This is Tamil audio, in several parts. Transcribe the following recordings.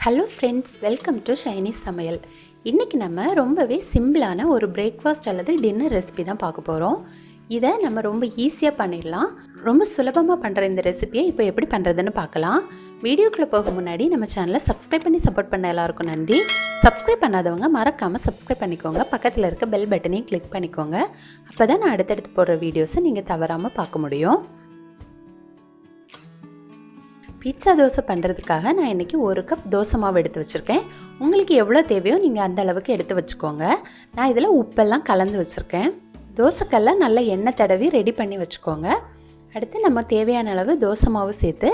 ஹலோ ஃப்ரெண்ட்ஸ், வெல்கம் டு ஷைனிஸ் சமையல். இன்றைக்கி நம்ம ரொம்பவே சிம்பிளான ஒரு பிரேக்ஃபாஸ்ட் அல்லது டின்னர் ரெசிபி தான் பார்க்க போகிறோம். இதை நம்ம ரொம்ப ஈஸியாக பண்ணிடலாம். ரொம்ப சுலபமாக பண்ணுற இந்த ரெசிபியை இப்போ எப்படி பண்ணுறதுன்னு பார்க்கலாம். வீடியோக்குள்ளே போக முன்னாடி நம்ம சேனலை சப்ஸ்கிரைப் பண்ணி சப்போர்ட் பண்ண எல்லாருக்கும் நன்றி. சப்ஸ்கிரைப் பண்ணாதவங்க மறக்காமல் சப்ஸ்கிரைப் பண்ணிக்கோங்க. பக்கத்தில் இருக்க பெல் பட்டனையும் கிளிக் பண்ணிக்கோங்க. அப்போ தான் நான் அடுத்தடுத்து போடுற வீடியோஸை நீங்கள் தவறாமல் பார்க்க முடியும். பீட்சா தோசை பண்ணுறதுக்காக நான் இன்றைக்கி 1 கப் தோசை மாவு எடுத்து வச்சுருக்கேன். உங்களுக்கு எவ்வளோ தேவையோ நீங்கள் அந்த அளவுக்கு எடுத்து வச்சுக்கோங்க. நான் இதில் உப்பெல்லாம் கலந்து வச்சுருக்கேன். தோசைக்கல்ல நல்லா எண்ணெய் தடவி ரெடி பண்ணி வச்சுக்கோங்க. அடுத்து நம்ம தேவையான அளவு தோசை மாவு சேர்த்து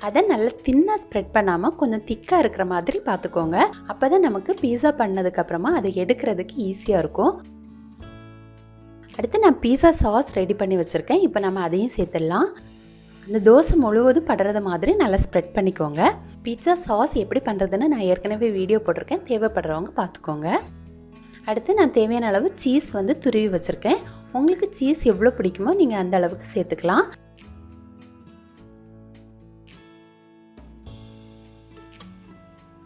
அதை நல்லா தின்னாக ஸ்ப்ரெட் பண்ணாமல் கொஞ்சம் திக்காக இருக்கிற மாதிரி பார்த்துக்கோங்க. அப்போ தான் நமக்கு பீஸா பண்ணதுக்கப்புறமா அதை எடுக்கிறதுக்கு ஈஸியாக இருக்கும். அடுத்து நான் பீஸா சாஸ் ரெடி பண்ணி வச்சுருக்கேன். இப்போ நம்ம அதையும் சேர்த்துடலாம். அந்த தோசை முழுவதும் படுறது மாதிரி நல்லா ஸ்ப்ரெட் பண்ணிக்கோங்க. பீட்சா சாஸ் எப்படி பண்ணுறதுன்னு நான் ஏற்கனவே வீடியோ போட்டிருக்கேன். தேவைப்படுறவங்க பார்த்துக்கோங்க. அடுத்து நான் தேவையான அளவு சீஸ் துருவி வச்சுருக்கேன். உங்களுக்கு சீஸ் எவ்வளோ பிடிக்குமோ நீங்கள் அந்த அளவுக்கு சேர்த்துக்கலாம்.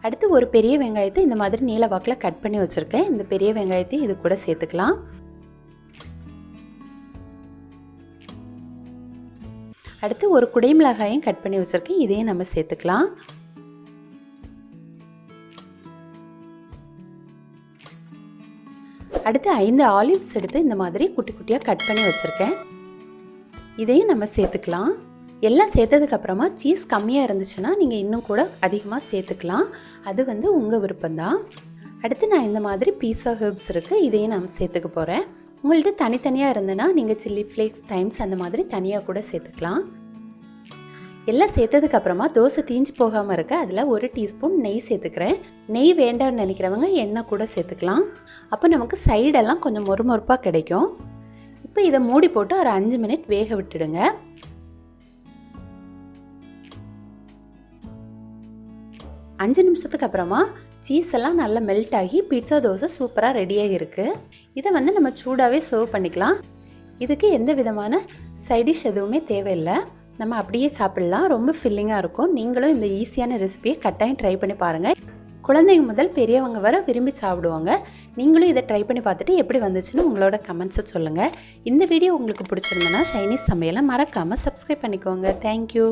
அடுத்து ஒரு பெரிய வெங்காயத்தை இந்த மாதிரி நீல வாக்கில் கட் பண்ணி வச்சுருக்கேன். இந்த பெரிய வெங்காயத்தையும் இது கூட சேர்த்துக்கலாம். அடுத்து ஒரு குடைமிளகாயும் கட் பண்ணி வச்சுருக்கேன். இதையும் நம்ம சேர்த்துக்கலாம். அடுத்து 5 ஆலிவ்ஸ் எடுத்து இந்த மாதிரி குட்டி குட்டியாக கட் பண்ணி வச்சுருக்கேன். இதையும் நம்ம சேர்த்துக்கலாம். எல்லாம் சேர்த்ததுக்கப்புறமா சீஸ் கம்மியாக இருந்துச்சுன்னா நீங்கள் இன்னும் கூட அதிகமாக சேர்த்துக்கலாம். அது உங்கள் விருப்பம்தான். அடுத்து நான் இந்த மாதிரி பீஸா ஹெர்ப்ஸ் இருக்குது. இதையும் நம்ம சேர்த்துக்க போகிறேன். உங்கள்கிட்ட தனித்தனியாக இருந்ததுன்னா நீங்கள் சில்லி ஃப்ளேக்ஸ் டைம்ஸ் அந்த மாதிரி தனியாக கூட சேர்த்துக்கலாம். எல்லாம் சேர்த்ததுக்கப்புறமா தோசை தீஞ்சு போகாமல் இருக்க அதில் 1 டீஸ்பூன் நெய் சேர்த்துக்கிறேன். நெய் வேண்டாம்னு நினைக்கிறவங்க எண்ணெய் கூட சேர்த்துக்கலாம். அப்போ நமக்கு சைடெல்லாம் கொஞ்சம் மொறுமொறுப்பாக கிடைக்கும். இப்போ இதை மூடி போட்டு ஒரு 5 மினிட் வேக விட்டுடுங்க. அஞ்சு நிமிஷத்துக்கு அப்புறமா சீஸ் எல்லாம் நல்லா மெல்ட் ஆகி பீட்சா தோசை சூப்பராக ரெடியாக இருக்குது. இதை நம்ம சூடாகவே சர்வ் பண்ணிக்கலாம். இதுக்கு எந்த விதமான சைடிஷ் எதுவுமே தேவையில்லை. நம்ம அப்படியே சாப்பிட்லாம். ரொம்ப ஃபில்லிங்காக இருக்கும். நீங்களும் இந்த ஈஸியான ரெசிபியை கட்டாயம் ட்ரை பண்ணி பாருங்கள். குழந்தைங்க முதல் பெரியவங்க வர விரும்பி சாப்பிடுவாங்க. நீங்களும் இதை ட்ரை பண்ணி பார்த்துட்டு எப்படி வந்துச்சுன்னு உங்களோட கமெண்ட்ஸை சொல்லுங்கள். இந்த வீடியோ உங்களுக்கு பிடிச்சிருந்தனா ஷைனிஸ் சமையலை மறக்காமல் சப்ஸ்கிரைப் பண்ணிக்கோங்க. தேங்க்யூ.